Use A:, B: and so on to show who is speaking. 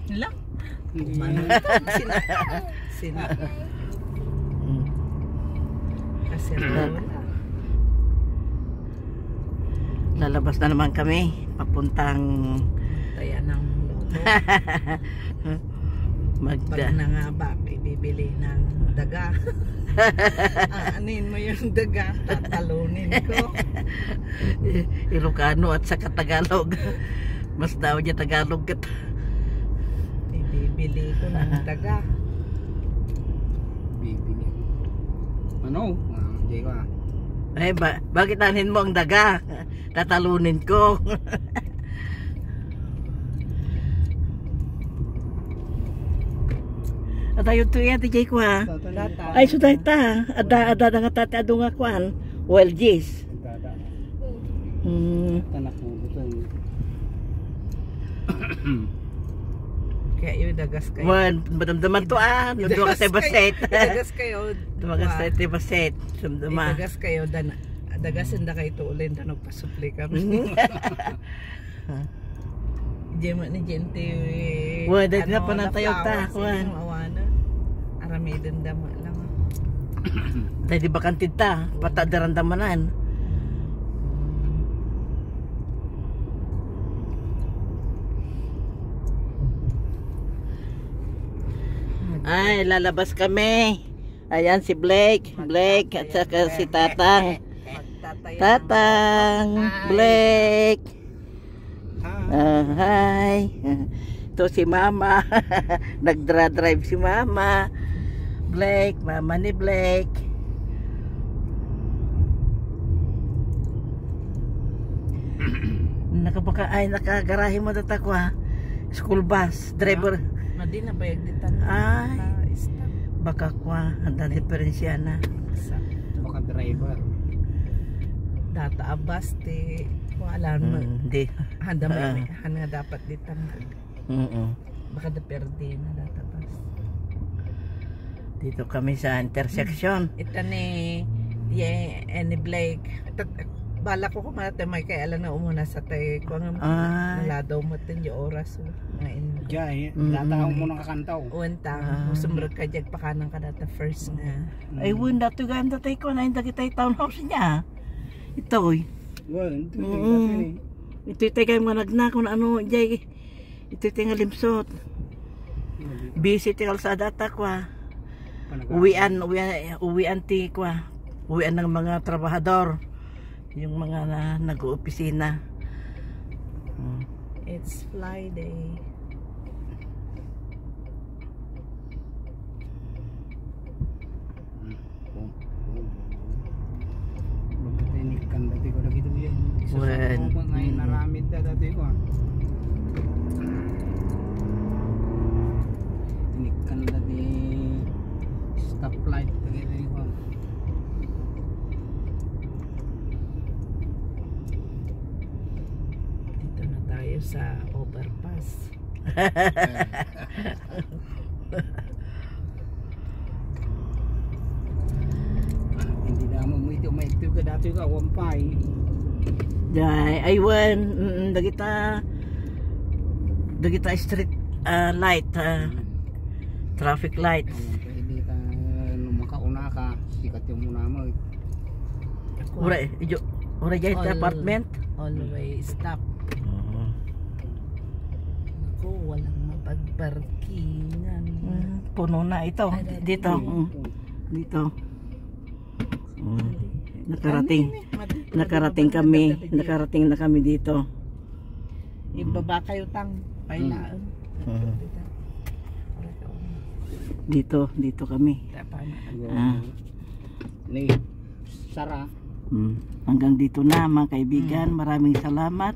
A: Lang. Sina. Kasi wala.
B: Lalabas na naman kami papuntang
A: Taya ng loto. Pag nangaba, ibibili ng daga. Aanin mo yung daga, tatalunin ko.
B: Ilocano at saka Tagalog. Mas daw niya Tagalog kat.
A: Ibibili ko ng daga.
C: Bibili. Ano? Hindi ko
B: Ay, bakit anin mo ang daga? Tatalunin ko. Atayo to yan, DJ ko ha. Ay, suday ta. Ada nga tati ado nga kuan. Well, jeez.
C: Tanak mo ito.
A: Kaya yung dagas kayo.
B: Madamdaman to ah. Nandun ka sa baset.
A: Dagas kayo.
B: Dumagas tayo sa baset. Damdama.
A: Dagas kayo. Dagasin na kayo tuulin. Tanong pasupli kami. Diyan ni gente.
B: Dahil na pa na tayo ta.
A: Aramidin dama lang.
B: Dahil di ba kantid ta? Patadaran damanan. Ay, lalabas kami. Ayan si Blake. Blake at saka si Tatang. Tatang. Blake. Hi. Ito si Mama. Nagdra-drive si Mama. Blake, Mama ni Blake. Nakagarahe mo dito ako ha. School bus, driver.
A: Madi na bayag ditan.
B: Ay, baka kwa, handa diferensya na.
C: Baka driver.
A: Data abas ti wala naman.
B: Hindi.
A: Handa nga dapat ditan. Baka da perde na data abas.
B: Dito kami sa intersection.
A: Ito ni Blake. Bala ko kumate may kay alam na umuna sa tay ko nga naladaw mo tin yung oras ngayon.
C: Jay, dataw mo nang kakantaw.
A: Uwenta, musumrag ka dyan pa kanang ka data first na.
B: Ay, wunda to ganda tayo ko na hindi tayo townhouse niya. Ito eh. Ito tayo kayo mga nagnakon ano, Jay. Ito tayo nga limsot. Busy tayo sa data ko uwian ti ko uwian ng mga trabahador. Yung mga nag-opisina.
A: It's Friday.
C: Inikkan dati ko na gitu yan.
B: Well,
C: ngayon naramid na dati ko. Inikkan dati stoplight dati ko.
A: Dito na tayo sa overpass.
C: Hindi na mo ito maikto ka dati ka wampay.
B: Jay, aywan, dagita street light, traffic light.
C: Hindi ka makauna ka, sikat yung muna mo.
B: Ura dyan sa apartment?
A: Always stop. Naku, walang mapagparkingan.
B: Puno na ito. Dito. Dito. Nakarating na kami dito.
A: Ibaba kayo tang pailaan.
B: Dito kami.
C: Ni Sara.
B: Hanggang dito na mga kaibigan. Maraming salamat.